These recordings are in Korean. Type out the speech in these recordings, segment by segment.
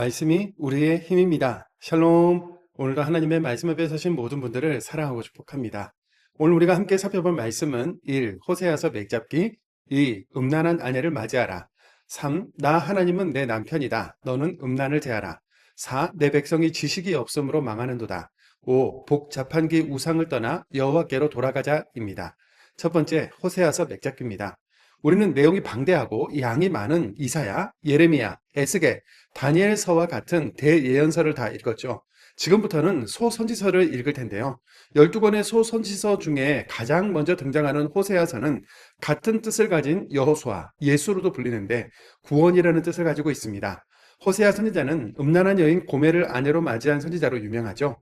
말씀이 우리의 힘입니다. 샬롬. 오늘도 하나님의 말씀 앞에 서신 모든 분들을 사랑하고 축복합니다. 오늘 우리가 함께 살펴볼 말씀은 1. 호세아서 맥잡기 2. 음란한 아내를 맞이하라 3. 나 하나님은 내 남편이다. 너는 음란을 제하라 4. 내 백성이 지식이 없음으로 망하는도다. 5. 복잡한 기 우상을 떠나 여호와께로 돌아가자입니다. 첫 번째, 호세아서 맥잡기입니다. 우리는 내용이 방대하고 양이 많은 이사야, 예레미야, 에스겔, 다니엘서와 같은 대예언서를 다 읽었죠. 지금부터는 소선지서를 읽을 텐데요. 12권의 소선지서 중에 가장 먼저 등장하는 호세아서는 같은 뜻을 가진 여호수아, 예수로도 불리는데 구원이라는 뜻을 가지고 있습니다. 호세아 선지자는 음란한 여인 고멜을 아내로 맞이한 선지자로 유명하죠.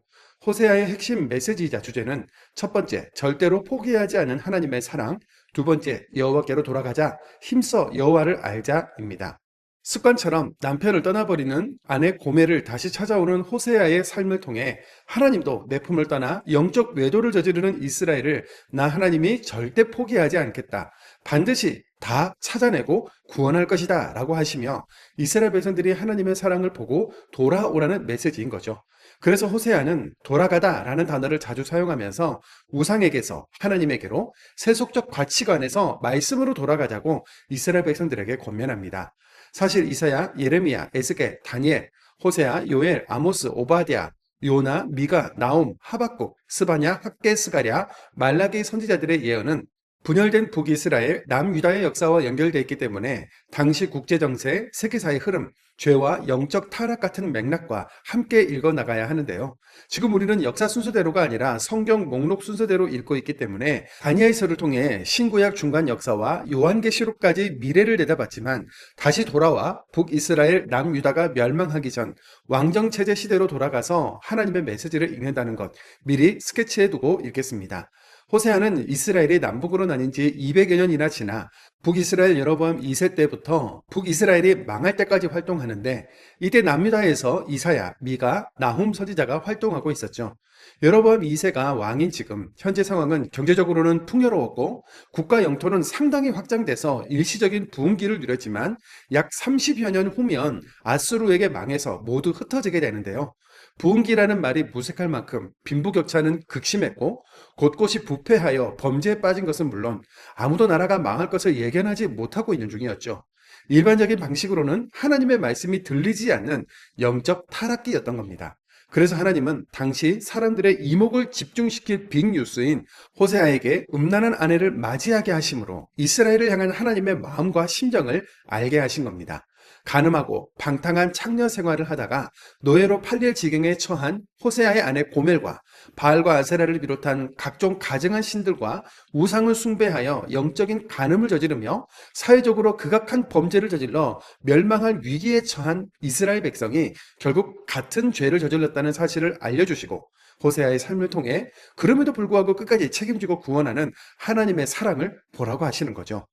호세아의 핵심 메시지이자 주제는 첫 번째, 절대로 포기하지 않은 하나님의 사랑, 두 번째, 여호와께로 돌아가자, 힘써 여호와를 알자입니다. 습관처럼 남편을 떠나버리는 아내 고멜을 다시 찾아오는 호세아의 삶을 통해 하나님도 내 품을 떠나 영적 외도를 저지르는 이스라엘을 나 하나님이 절대 포기하지 않겠다. 반드시 다 찾아내고 구원할 것이다 라고 하시며 이스라엘 백성들이 하나님의 사랑을 보고 돌아오라는 메시지인 거죠. 그래서 호세아는 돌아가다 라는 단어를 자주 사용하면서 우상에게서 하나님에게로 세속적 가치관에서 말씀으로 돌아가자고 이스라엘 백성들에게 권면합니다. 사실 이사야, 예레미야, 에스겔, 다니엘, 호세아, 요엘, 아모스, 오바댜, 요나, 미가, 나움, 하박국, 스바냐, 학개, 스가랴, 말라기 선지자들의 예언은 분열된 북이스라엘, 남유다의 역사와 연결되어 있기 때문에 당시 국제정세, 세계사의 흐름, 죄와 영적 타락 같은 맥락과 함께 읽어나가야 하는데요. 지금 우리는 역사 순서대로가 아니라 성경 목록 순서대로 읽고 있기 때문에 다니엘서를 통해 신구약 중간 역사와 요한계시록까지 미래를 내다봤지만 다시 돌아와 북이스라엘, 남유다가 멸망하기 전 왕정체제 시대로 돌아가서 하나님의 메시지를 읽는다는 것 미리 스케치해두고 읽겠습니다. 호세아는 이스라엘이 남북으로 나뉜 지 200여 년이나 지나 북이스라엘 여로보암 2세 때부터 북이스라엘이 망할 때까지 활동하는데 이때 남유다에서 이사야, 미가, 나훔 선지자가 활동하고 있었죠. 여로보암 2세가 왕인 지금 현재 상황은 경제적으로는 풍요로웠고 국가 영토는 상당히 확장돼서 일시적인 부흥기를 누렸지만 약 30여 년 후면 아수르에게 망해서 모두 흩어지게 되는데요. 부흥기라는 말이 무색할 만큼 빈부격차는 극심했고 곳곳이 부패하여 범죄에 빠진 것은 물론 아무도 나라가 망할 것을 예견하지 못하고 있는 중이었죠. 일반적인 방식으로는 하나님의 말씀이 들리지 않는 영적 타락기였던 겁니다. 그래서 하나님은 당시 사람들의 이목을 집중시킬 빅뉴스인 호세아에게 음란한 아내를 맞이하게 하심으로 이스라엘을 향한 하나님의 마음과 심정을 알게 하신 겁니다. 간음하고 방탕한 창녀 생활을 하다가 노예로 팔릴 지경에 처한 호세아의 아내 고멜과 바알과 아세라를 비롯한 각종 가증한 신들과 우상을 숭배하여 영적인 간음을 저지르며 사회적으로 극악한 범죄를 저질러 멸망할 위기에 처한 이스라엘 백성이 결국 같은 죄를 저질렀다는 사실을 알려주시고 호세아의 삶을 통해 그럼에도 불구하고 끝까지 책임지고 구원하는 하나님의 사랑을 보라고 하시는 거죠.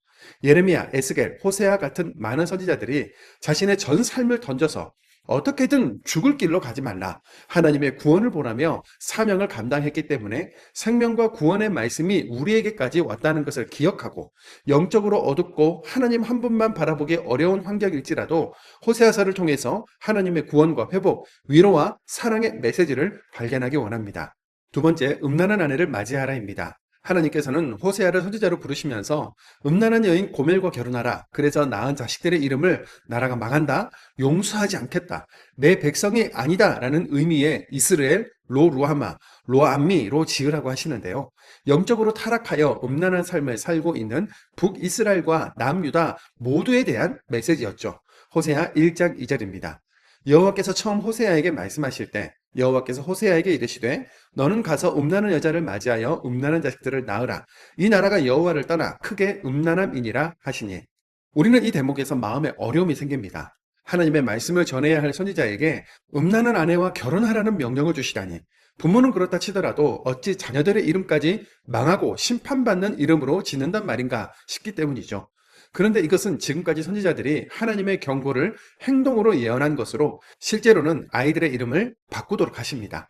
예레미야, 에스겔, 호세아 같은 많은 선지자들이 자신의 전 삶을 던져서 어떻게든 죽을 길로 가지 말라. 하나님의 구원을 보라며 사명을 감당했기 때문에 생명과 구원의 말씀이 우리에게까지 왔다는 것을 기억하고 영적으로 어둡고 하나님 한 분만 바라보기 어려운 환경일지라도 호세아서를 통해서 하나님의 구원과 회복, 위로와 사랑의 메시지를 발견하기 원합니다. 두 번째, 음란한 아내를 맞이하라입니다. 하나님께서는 호세아를 선지자로 부르시면서 음란한 여인 고멜과 결혼하라. 그래서 낳은 자식들의 이름을 나라가 망한다. 용서하지 않겠다. 내 백성이 아니다. 라는 의미의 이스라엘, 로루하마, 로암미로 지으라고 하시는데요. 영적으로 타락하여 음란한 삶을 살고 있는 북이스라엘과 남유다 모두에 대한 메시지였죠. 호세아 1장 2절입니다. 여호와께서 처음 호세아에게 말씀하실 때 여호와께서 호세아에게 이르시되 너는 가서 음란한 여자를 맞이하여 음란한 자식들을 낳으라. 이 나라가 여호와를 떠나 크게 음란함이니라 하시니. 우리는 이 대목에서 마음에 어려움이 생깁니다. 하나님의 말씀을 전해야 할 선지자에게 음란한 아내와 결혼하라는 명령을 주시다니. 부모는 그렇다 치더라도 어찌 자녀들의 이름까지 망하고 심판받는 이름으로 짓는단 말인가 싶기 때문이죠. 그런데 이것은 지금까지 선지자들이 하나님의 경고를 행동으로 예언한 것으로 실제로는 아이들의 이름을 바꾸도록 하십니다.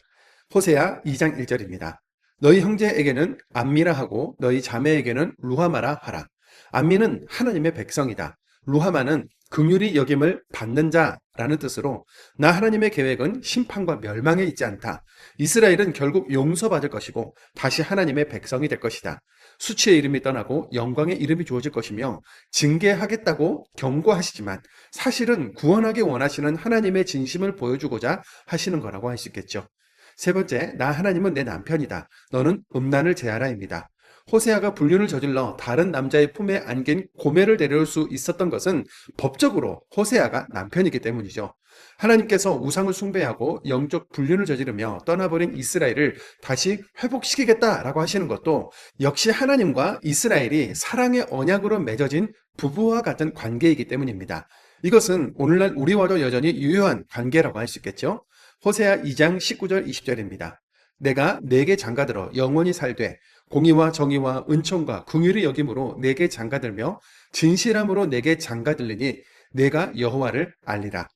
호세아 2장 1절입니다. 너희 형제에게는 암미라 하고 너희 자매에게는 루하마라 하라. 암미는 하나님의 백성이다. 루하마는 긍휼히 여김을 받는 자 라는 뜻으로 나 하나님의 계획은 심판과 멸망에 있지 않다. 이스라엘은 결국 용서받을 것이고 다시 하나님의 백성이 될 것이다. 수치의 이름이 떠나고 영광의 이름이 주어질 것이며 징계하겠다고 경고하시지만 사실은 구원하기 원하시는 하나님의 진심을 보여주고자 하시는 거라고 할 수 있겠죠. 세 번째, 나 하나님은 내 남편이다. 너는 음란을 제하라입니다. 호세아가 불륜을 저질러 다른 남자의 품에 안긴 고멜을 데려올 수 있었던 것은 법적으로 호세아가 남편이기 때문이죠. 하나님께서 우상을 숭배하고 영적 불륜을 저지르며 떠나버린 이스라엘을 다시 회복시키겠다라고 하시는 것도 역시 하나님과 이스라엘이 사랑의 언약으로 맺어진 부부와 같은 관계이기 때문입니다. 이것은 오늘날 우리와도 여전히 유효한 관계라고 할 수 있겠죠. 호세아 2장 19절 20절입니다. 내가 네게 장가들어 영원히 살되 공의와 정의와 은총과 긍휼의 여김으로 내게 장가들며 진실함으로 내게 장가들리니 내가 여호와를 알리라.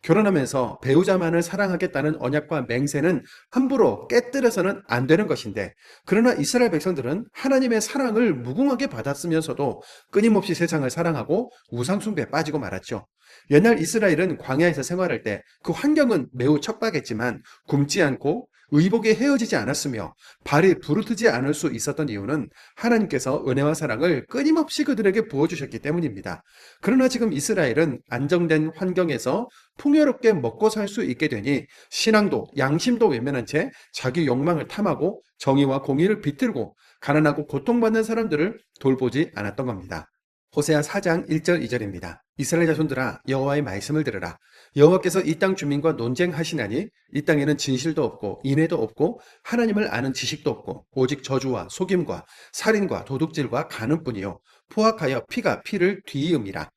결혼하면서 배우자만을 사랑하겠다는 언약과 맹세는 함부로 깨뜨려서는 안 되는 것인데, 그러나 이스라엘 백성들은 하나님의 사랑을 무궁하게 받았으면서도 끊임없이 세상을 사랑하고 우상숭배에 빠지고 말았죠. 옛날 이스라엘은 광야에서 생활할 때 그 환경은 매우 척박했지만 굶지 않고 의복에 헤어지지 않았으며 발이 부르트지 않을 수 있었던 이유는 하나님께서 은혜와 사랑을 끊임없이 그들에게 부어주셨기 때문입니다. 그러나 지금 이스라엘은 안정된 환경에서 풍요롭게 먹고 살 수 있게 되니 신앙도 양심도 외면한 채 자기 욕망을 탐하고 정의와 공의를 비틀고 가난하고 고통받는 사람들을 돌보지 않았던 겁니다. 호세아 4장 1절 2절입니다. 이스라엘 자손들아 여호와의 말씀을 들으라. 여호와께서 이 땅 주민과 논쟁하시나니 이 땅에는 진실도 없고 인애도 없고 하나님을 아는 지식도 없고 오직 저주와 속임과 살인과 도둑질과 간음뿐이요 포악하여 피가 피를 뒤이음이라.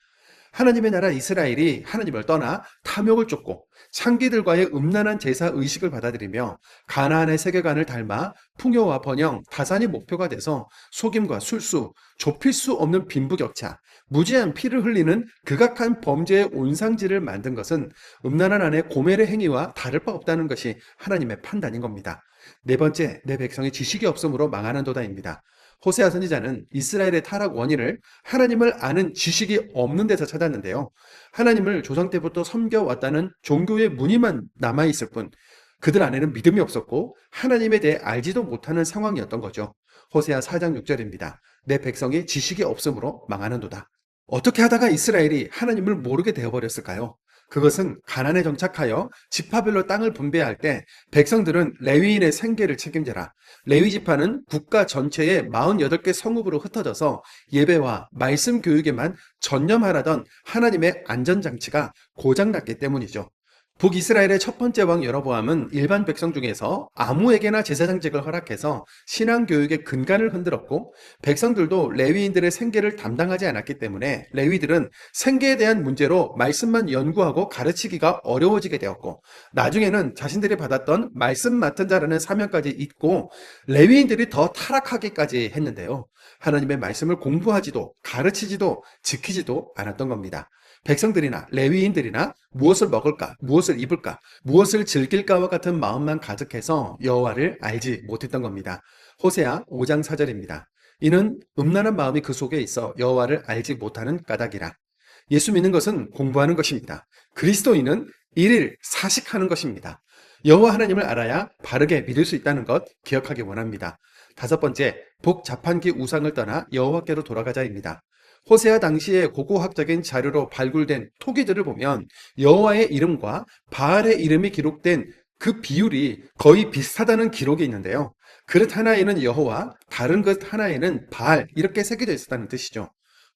하나님의 나라 이스라엘이 하나님을 떠나 탐욕을 쫓고 창기들과의 음란한 제사 의식을 받아들이며 가나안의 세계관을 닮아 풍요와 번영, 다산이 목표가 돼서 속임과 술수, 좁힐 수 없는 빈부격차, 무지한 피를 흘리는 극악한 범죄의 온상지를 만든 것은 음란한 아내 고멜의 행위와 다를 바 없다는 것이 하나님의 판단인 겁니다. 네 번째, 내 백성이 지식이 없으므로 망하는도다입니다. 호세아 선지자는 이스라엘의 타락 원인을 하나님을 아는 지식이 없는 데서 찾았는데요. 하나님을 조상 때부터 섬겨왔다는 종교의 무늬만 남아있을 뿐 그들 안에는 믿음이 없었고 하나님에 대해 알지도 못하는 상황이었던 거죠. 호세아 4장 6절입니다. 내 백성이 지식이 없으므로 망하는도다. 어떻게 하다가 이스라엘이 하나님을 모르게 되어버렸을까요? 그것은 가나안에 정착하여 지파별로 땅을 분배할 때 백성들은 레위인의 생계를 책임져라. 레위 지파는 국가 전체의 48개 성읍으로 흩어져서 예배와 말씀 교육에만 전념하라던 하나님의 안전장치가 고장났기 때문이죠. 북이스라엘의 첫 번째 왕 여로보암은 일반 백성 중에서 아무에게나 제사장직을 허락해서 신앙교육의 근간을 흔들었고 백성들도 레위인들의 생계를 담당하지 않았기 때문에 레위들은 생계에 대한 문제로 말씀만 연구하고 가르치기가 어려워지게 되었고 나중에는 자신들이 받았던 말씀 맡은 자라는 사명까지 잊고 레위인들이 더 타락하기까지 했는데요. 하나님의 말씀을 공부하지도 가르치지도 지키지도 않았던 겁니다. 백성들이나 레위인들이나 무엇을 먹을까, 무엇을 입을까, 무엇을 즐길까와 같은 마음만 가득해서 여호와를 알지 못했던 겁니다. 호세아 5장 4절입니다. 이는 음란한 마음이 그 속에 있어 여호와를 알지 못하는 까닭이라. 예수 믿는 것은 공부하는 것입니다. 그리스도인은 일일 사식하는 것입니다. 여호와 하나님을 알아야 바르게 믿을 수 있다는 것 기억하기 원합니다. 다섯 번째, 복자판기 우상을 떠나 여호와께로 돌아가자입니다. 호세아 당시의 고고학적인 자료로 발굴된 토기들을 보면 여호와의 이름과 바알의 이름이 기록된 그 비율이 거의 비슷하다는 기록이 있는데요. 그릇 하나에는 여호와, 다른 그릇 하나에는 바알 이렇게 새겨져 있었다는 뜻이죠.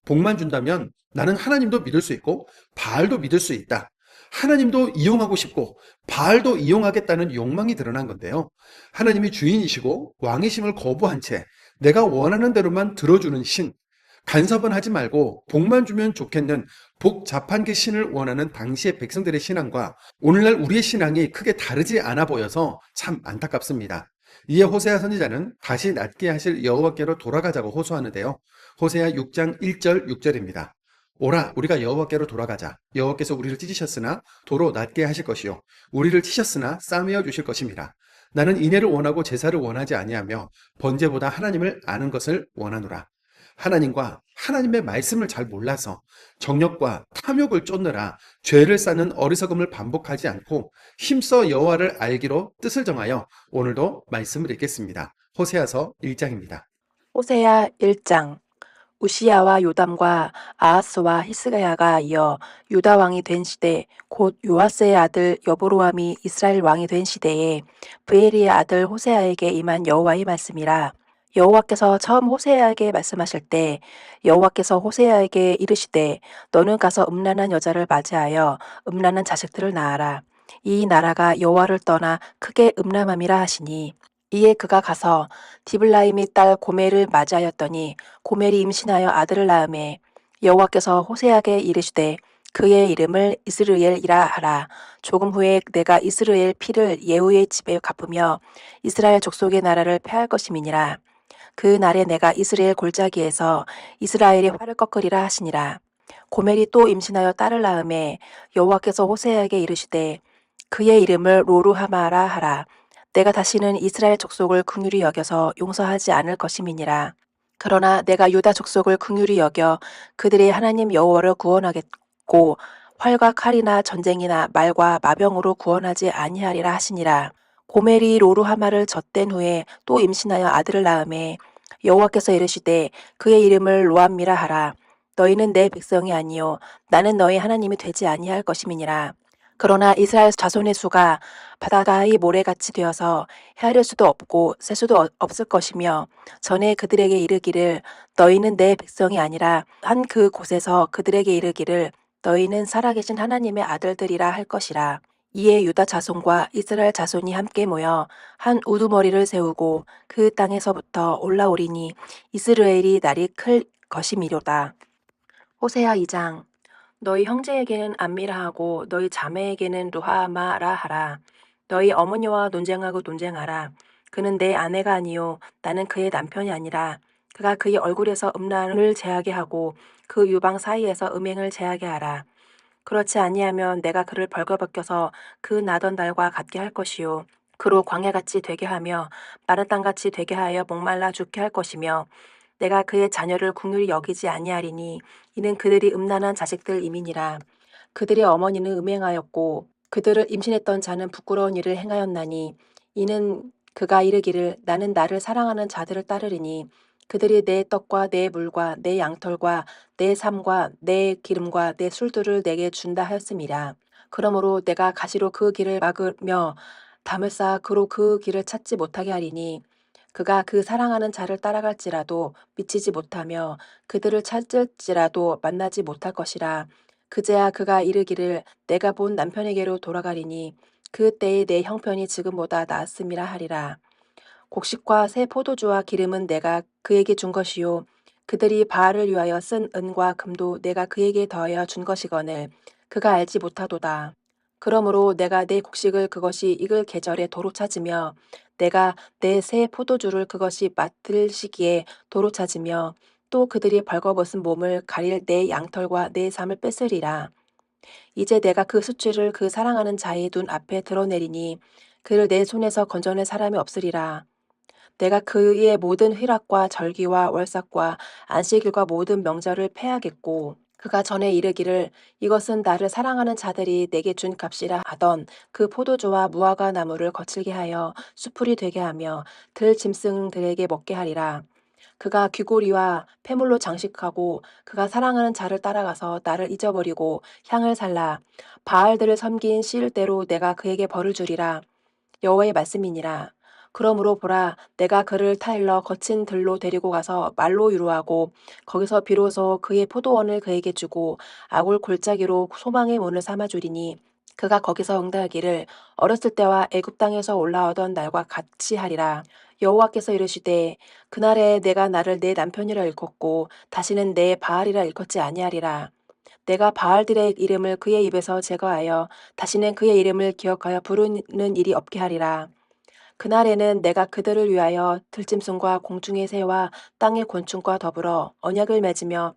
복만 준다면 나는 하나님도 믿을 수 있고 바알도 믿을 수 있다. 하나님도 이용하고 싶고 바알도 이용하겠다는 욕망이 드러난 건데요. 하나님이 주인이시고 왕이심을 거부한 채 내가 원하는 대로만 들어주는 신, 간섭은 하지 말고 복만 주면 좋겠는 복자판기 신을 원하는 당시의 백성들의 신앙과 오늘날 우리의 신앙이 크게 다르지 않아 보여서 참 안타깝습니다. 이에 호세아 선지자는 다시 낫게 하실 여호와께로 돌아가자고 호소하는데요. 호세아 6장 1절 6절입니다. 오라 우리가 여호와께로 돌아가자. 여호와께서 우리를 찢으셨으나 도로 낫게 하실 것이요 우리를 치셨으나 싸매어 주실 것입니다. 나는 인애를 원하고 제사를 원하지 아니하며 번제보다 하나님을 아는 것을 원하노라. 하나님과 하나님의 말씀을 잘 몰라서 정욕과 탐욕을 쫓느라 죄를 쌓는 어리석음을 반복하지 않고 힘써 여호와를 알기로 뜻을 정하여 오늘도 말씀을 읽겠습니다. 호세아서 1장입니다. 호세야 1장. 우시야와 요담과 아하스와 히스가야가 이어 유다 왕이 된 시대, 곧 요아스의 아들 여보로암이 이스라엘 왕이 된 시대에 브에리의 아들 호세아에게 임한 여호와의 말씀이라. 여호와께서 처음 호세아에게 말씀하실 때 여호와께서 호세아에게 이르시되 너는 가서 음란한 여자를 맞이하여 음란한 자식들을 낳아라. 이 나라가 여호와를 떠나 크게 음란함이라 하시니, 이에 그가 가서 디블라임의 딸 고멜을 맞이하였더니 고멜이 임신하여 아들을 낳음에 여호와께서 호세아에게 이르시되 그의 이름을 이스르엘이라 하라. 조금 후에 내가 이스라엘 피를 예후의 집에 갚으며 이스라엘 족속의 나라를 패할 것임이니라. 그 날에 내가 이스라엘 골짜기에서 이스라엘의 활을 꺾으리라 하시니라. 고멜이 또 임신하여 딸을 낳음에 여호와께서 호세아에게 이르시되 그의 이름을 로루하마라 하라. 내가 다시는 이스라엘 족속을 긍휼히 여겨서 용서하지 않을 것임이니라. 그러나 내가 유다 족속을 긍휼히 여겨 그들의 하나님 여호와를 구원하겠고 활과 칼이나 전쟁이나 말과 마병으로 구원하지 아니하리라 하시니라. 고멜이 로루하마를 젖댄 후에 또 임신하여 아들을 낳음에 여호와께서 이르시되 그의 이름을 로암미라 하라. 너희는 내 백성이 아니요 나는 너희 하나님이 되지 아니할 것임이니라. 그러나 이스라엘 자손의 수가 바다가의 모래같이 되어서 헤아릴 수도 없고 셀 수도 없을 것이며, 전에 그들에게 이르기를 너희는 내 백성이 아니라 한 그 곳에서 그들에게 이르기를 너희는 살아계신 하나님의 아들들이라 할 것이라. 이에 유다 자손과 이스라엘 자손이 함께 모여 한 우두머리를 세우고 그 땅에서부터 올라오리니 이스라엘이 날이 클 것이미로다. 호세아 2장. 너희 형제에게는 암미라 하고 너희 자매에게는 루하마라 하라. 너희 어머니와 논쟁하고 논쟁하라. 그는 내 아내가 아니요 나는 그의 남편이 아니라. 그가 그의 얼굴에서 음란을 제하게 하고 그 유방 사이에서 음행을 제하게 하라. 그렇지 아니하면 내가 그를 벌거벗겨서 그 나던 날과 같게 할 것이요 그로 광야같이 되게 하며 마른 땅같이 되게 하여 목말라 죽게 할 것이며, 내가 그의 자녀를 긍휼히 여기지 아니하리니 이는 그들이 음란한 자식들 이민이라. 그들의 어머니는 음행하였고 그들을 임신했던 자는 부끄러운 일을 행하였나니, 이는 그가 이르기를 나는 나를 사랑하는 자들을 따르리니 그들이 내 떡과 내 물과 내 양털과 내 삶과 내 기름과 내 술들을 내게 준다 하였음이라. 그러므로 내가 가시로 그 길을 막으며 담을 쌓아 그로 그 길을 찾지 못하게 하리니, 그가 그 사랑하는 자를 따라갈지라도 미치지 못하며 그들을 찾을지라도 만나지 못할 것이라. 그제야 그가 이르기를 내가 본 남편에게로 돌아가리니 그때에 내 형편이 지금보다 나았음이라 하리라. 곡식과 새 포도주와 기름은 내가 그에게 준 것이요 그들이 바알을 위하여 쓴 은과 금도 내가 그에게 더하여 준 것이거늘 그가 알지 못하도다. 그러므로 내가 내 곡식을 그것이 익을 계절에 도로 찾으며 내가 내 새 포도주를 그것이 맡을 시기에 도로 찾으며 또 그들이 벌거벗은 몸을 가릴 내 양털과 내 삶을 뺏으리라. 이제 내가 그 수치를 그 사랑하는 자의 눈 앞에 드러내리니 그를 내 손에서 건져낼 사람이 없으리라. 내가 그의 모든 희락과 절기와 월삭과 안식일과 모든 명절을 패하겠고, 그가 전에 이르기를 이것은 나를 사랑하는 자들이 내게 준 값이라 하던 그 포도주와 무화과 나무를 거칠게 하여 수풀이 되게 하며 들 짐승들에게 먹게 하리라. 그가 귀고리와 폐물로 장식하고 그가 사랑하는 자를 따라가서 나를 잊어버리고 향을 살라. 바알들을 섬긴 시일대로 내가 그에게 벌을 주리라. 여호와의 말씀이니라. 그러므로 보라, 내가 그를 타일러 거친 들로 데리고 가서 말로 유로하고 거기서 비로소 그의 포도원을 그에게 주고 아굴 골짜기로 소망의 문을 삼아주리니, 그가 거기서 응답하기를 어렸을 때와 애굽 땅에서 올라오던 날과 같이 하리라. 여호와께서 이르시되 그날에 내가 나를 내 남편이라 일컫고 다시는 내 바알이라 일컫지 아니하리라. 내가 바알들의 이름을 그의 입에서 제거하여 다시는 그의 이름을 기억하여 부르는 일이 없게 하리라. 그날에는 내가 그들을 위하여 들짐승과 공중의 새와 땅의 곤충과 더불어 언약을 맺으며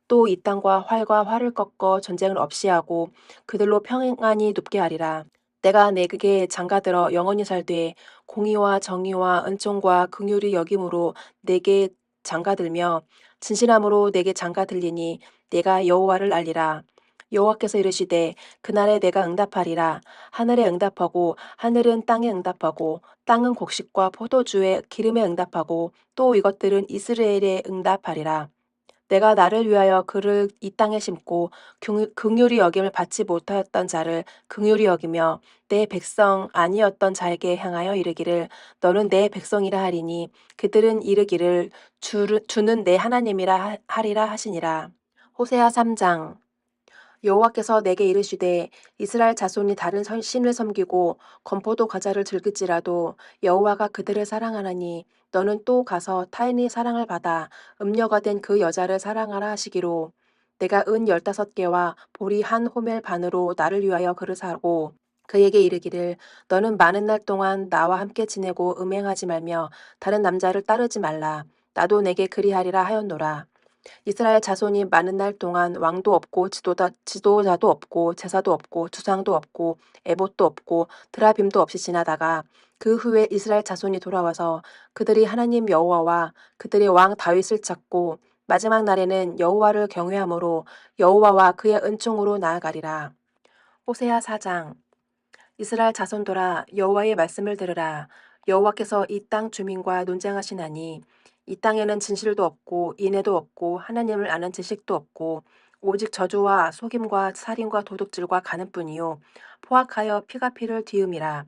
또 이 땅과 활과 활을 꺾어 전쟁을 없이 하고 그들로 평안히 눕게 하리라. 내가 내게 장가들어 영원히 살되 공의와 정의와 은총과 긍휼이 여김으로 내게 장가들며 진실함으로 내게 장가들리니 내가 여호와를 알리라. 여호와께서 이르시되 그날에 내가 응답하리라. 하늘에 응답하고 하늘은 땅에 응답하고 땅은 곡식과 포도주의 기름에 응답하고 또 이것들은 이스라엘에 응답하리라. 내가 나를 위하여 그를 이 땅에 심고 긍휼히 여김을 받지 못하였던 자를 긍휼히 여기며 내 백성 아니었던 자에게 향하여 이르기를 너는 내 백성이라 하리니 그들은 이르기를 주는 내 하나님이라 하리라 하시니라. 호세아 3장. 여호와께서 내게 이르시되 이스라엘 자손이 다른 신을 섬기고 건포도 과자를 즐길지라도 여호와가 그들을 사랑하나니 너는 또 가서 타인의 사랑을 받아 음녀가 된 그 여자를 사랑하라 하시기로 내가 은 15개와 보리 한 호멜 반으로 나를 위하여 그를 사고 그에게 이르기를 너는 많은 날 동안 나와 함께 지내고 음행하지 말며 다른 남자를 따르지 말라. 나도 내게 그리하리라 하였노라. 이스라엘 자손이 많은 날 동안 왕도 없고 지도자도 없고 제사도 없고 주상도 없고 에봇도 없고 드라빔도 없이 지나다가 그 후에 이스라엘 자손이 돌아와서 그들이 하나님 여호와와 그들의 왕 다윗을 찾고 마지막 날에는 여호와를 경외함으로 여호와와 그의 은총으로 나아가리라. 호세아 4장. 이스라엘 자손들아 여호와의 말씀을 들으라. 여호와께서 이 땅 주민과 논쟁하시나니 이 땅에는 진실도 없고 인애도 없고 하나님을 아는 지식도 없고 오직 저주와 속임과 살인과 도둑질과 간음뿐이요 포악하여 피가 피를 뒤음이라.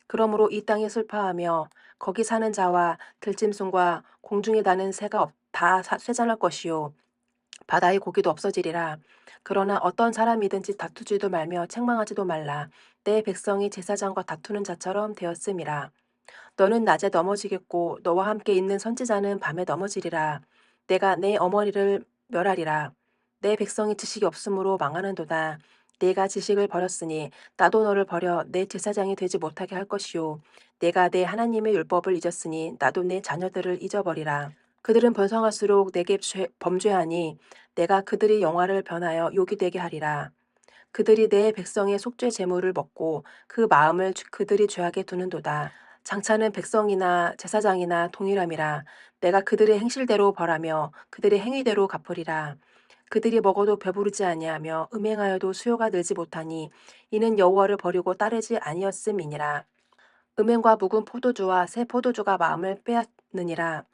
그러므로 이 땅이 슬퍼하며 거기 사는 자와 들짐승과 공중에 나는 새가 다 쇠잔할 것이요 바다의 고기도 없어지리라. 그러나 어떤 사람이든지 다투지도 말며 책망하지도 말라. 내 백성이 제사장과 다투는 자처럼 되었음이라. 너는 낮에 넘어지겠고 너와 함께 있는 선지자는 밤에 넘어지리라. 내가 내 어머니를 멸하리라. 내 백성이 지식이 없으므로 망하는도다. 내가 지식을 버렸으니 나도 너를 버려 내 제사장이 되지 못하게 할 것이요. 내가 내 하나님의 율법을 잊었으니 나도 내 자녀들을 잊어버리라. 그들은 번성할수록 내게 범죄하니 내가 그들의 영화를 변하여 욕이 되게 하리라. 그들이 내 백성의 속죄 제물을 먹고 그 마음을 그들이 죄하게 두는도다. 장차는 백성이나 제사장이나 동일함이라. 내가 그들의 행실대로 벌하며 그들의 행위대로 갚으리라. 그들이 먹어도 배부르지 아니하며 음행하여도 수요가 늘지 못하니 이는 여호와를 버리고 따르지 아니었음이니라. 음행과 묵은 포도주와 새 포도주가 마음을 빼앗느니라.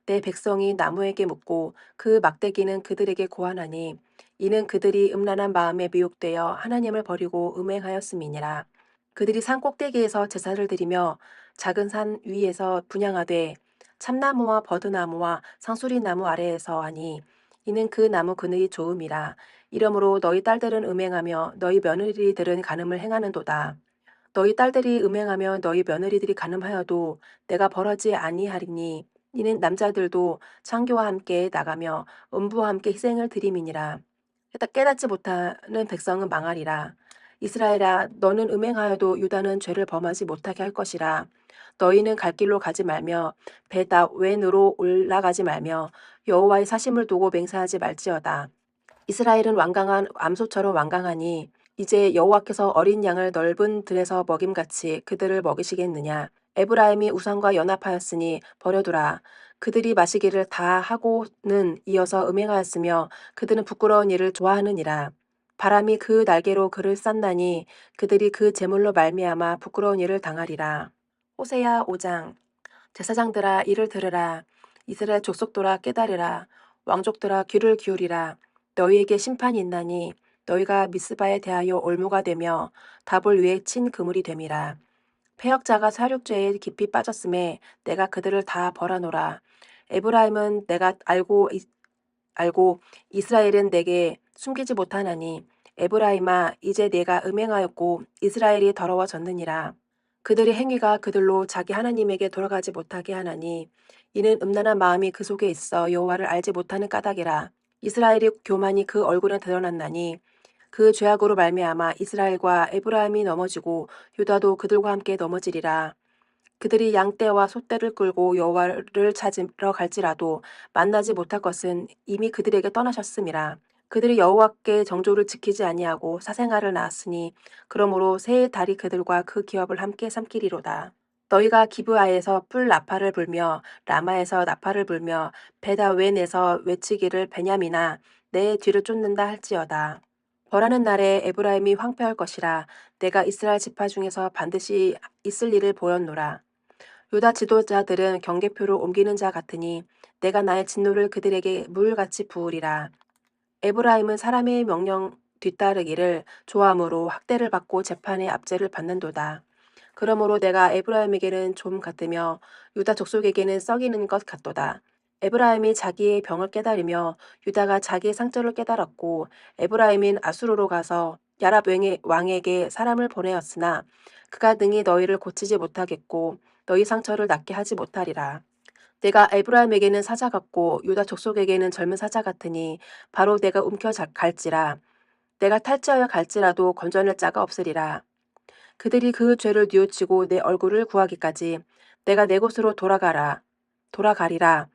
내 백성이 나무에게 묻고 그 막대기는 그들에게 고하나니 이는 그들이 음란한 마음에 미혹되어 하나님을 버리고 음행하였음이니라. 그들이 산 꼭대기에서 제사를 드리며 작은 산 위에서 분향하되 참나무와 버드나무와 상수리나무 아래에서 하니 이는 그 나무 그늘이 좋음이라. 이러므로 너희 딸들은 음행하며 너희 며느리들은 간음을 행하는도다. 너희 딸들이 음행하며 너희 며느리들이 간음하여도 내가 벌하지 아니하리니 이는 남자들도 창교와 함께 나가며 음부와 함께 희생을 드림이니라. 깨닫지 못하는 백성은 망하리라. 이스라엘아 너는 음행하여도 유다는 죄를 범하지 못하게 할 것이라. 너희는 갈 길로 가지 말며 배다 웬으로 올라가지 말며 여호와의 사심을 두고 맹세하지 말지어다. 이스라엘은 완강한 암소처럼 완강하니 이제 여호와께서 어린 양을 넓은 들에서 먹임같이 그들을 먹이시겠느냐. 에브라임이 우상과 연합하였으니 버려두라. 그들이 마시기를 다 하고는 이어서 음행하였으며 그들은 부끄러운 일을 좋아하느니라. 바람이 그 날개로 그를 쌌나니 그들이 그 제물로 말미암아 부끄러운 일을 당하리라. 호세야 5장. 제사장들아 이를 들으라. 이스라엘 족속들아 깨달으라. 왕족들아 귀를 기울이라. 너희에게 심판이 있나니 너희가 미스바에 대하여 올무가 되며 답을 위해 친 그물이 됨이라. 패역자가 사륙죄에 깊이 빠졌음에 내가 그들을 다 벌하노라. 에브라임은 내가 알고 이스라엘은 내게 숨기지 못하나니 에브라임아 이제 내가 음행하였고 이스라엘이 더러워졌느니라. 그들의 행위가 그들로 자기 하나님에게 돌아가지 못하게 하나니 이는 음란한 마음이 그 속에 있어 여호와를 알지 못하는 까닭이라. 이스라엘의 교만이 그 얼굴에 드러났나니 그 죄악으로 말미암아 이스라엘과 에브라임이 넘어지고 유다도 그들과 함께 넘어지리라. 그들이 양떼와 소떼를 끌고 여호와를 찾으러 갈지라도 만나지 못할 것은 이미 그들에게 떠나셨음이라. 그들이 여호와께 정조를 지키지 아니하고 사생아를 낳았으니 그러므로 새의 달이 그들과 그 기업을 함께 삼키리로다. 너희가 기브아에서 풀 나팔을 불며 라마에서 나팔을 불며 베다웬에서 외치기를 베냐민아 내 뒤를 쫓는다 할지어다. 벌하는 날에 에브라임이 황폐할 것이라. 내가 이스라엘 지파 중에서 반드시 있을 일을 보였노라. 유다 지도자들은 경계표를 옮기는 자 같으니 내가 나의 진노를 그들에게 물같이 부으리라. 에브라임은 사람의 명령 뒤따르기를 좋아하므로 학대를 받고 재판의 압제를 받는도다. 그러므로 내가 에브라임에게는 좀 같으며 유다 족속에게는 썩이는 것 같도다. 에브라임이 자기의 병을 깨달으며 유다가 자기의 상처를 깨달았고 에브라임인 아수르로 가서 야랍 왕에게 사람을 보내었으나 그가 능히 너희를 고치지 못하겠고 너희 상처를 낫게 하지 못하리라. 내가 에브라임에게는 사자 같고 유다 족속에게는 젊은 사자 같으니 바로 내가 갈지라. 내가 탈취하여 갈지라도 건져낼 자가 없으리라. 그들이 그 죄를 뉘우치고 내 얼굴을 구하기까지 내가 내 곳으로 돌아가리라.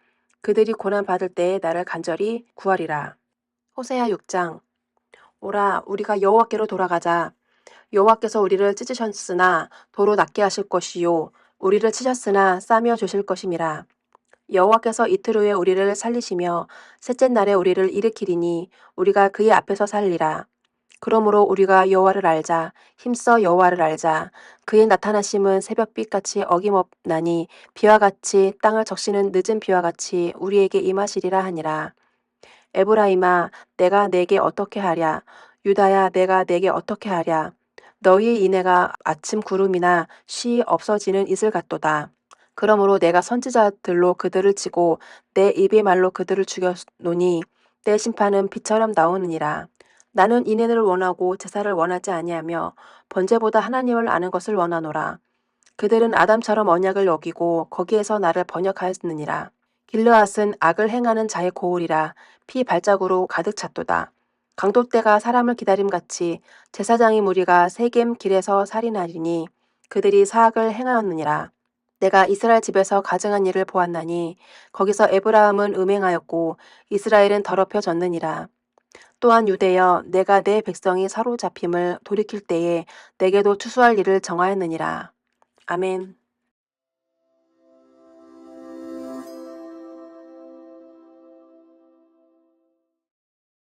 그들이 고난 받을 때에 나를 간절히 구하리라. 호세아 6장. 오라 우리가 여호와께로 돌아가자. 여호와께서 우리를 찢으셨으나 도로 낫게 하실 것이요 우리를 치셨으나 싸며 주실 것임이라. 여호와께서 이틀 후에 우리를 살리시며 셋째 날에 우리를 일으키리니 우리가 그의 앞에서 살리라. 그러므로 우리가 여호와를 알자. 힘써 여호와를 알자. 그의 나타나심은 새벽빛같이 어김없나니 비와 같이 땅을 적시는 늦은 비와 같이 우리에게 임하시리라 하니라. 에브라임아 내가 내게 어떻게 하랴. 유다야 내가 내게 어떻게 하랴. 너희의 인애가 아침 구름이나 쉬 없어지는 이슬 같도다. 그러므로 내가 선지자들로 그들을 치고 내 입의 말로 그들을 죽였노니 내 심판은 비처럼 나오느니라. 나는 인애를 원하고 제사를 원하지 아니하며 번제보다 하나님을 아는 것을 원하노라. 그들은 아담처럼 언약을 어기고 거기에서 나를 번역하였느니라. 길르앗은 악을 행하는 자의 고울이라. 피 발자국으로 가득 찼도다. 강도떼가 사람을 기다림같이 제사장의 무리가 세겜 길에서 살인하리니 그들이 사악을 행하였느니라. 내가 이스라엘 집에서 가증한 일을 보았나니 거기서 에브라임은 음행하였고 이스라엘은 더럽혀졌느니라. 또한 유대여 내가 내 백성이 사로잡힘을 돌이킬 때에 내게도 추수할 일을 정하였느니라. 아멘.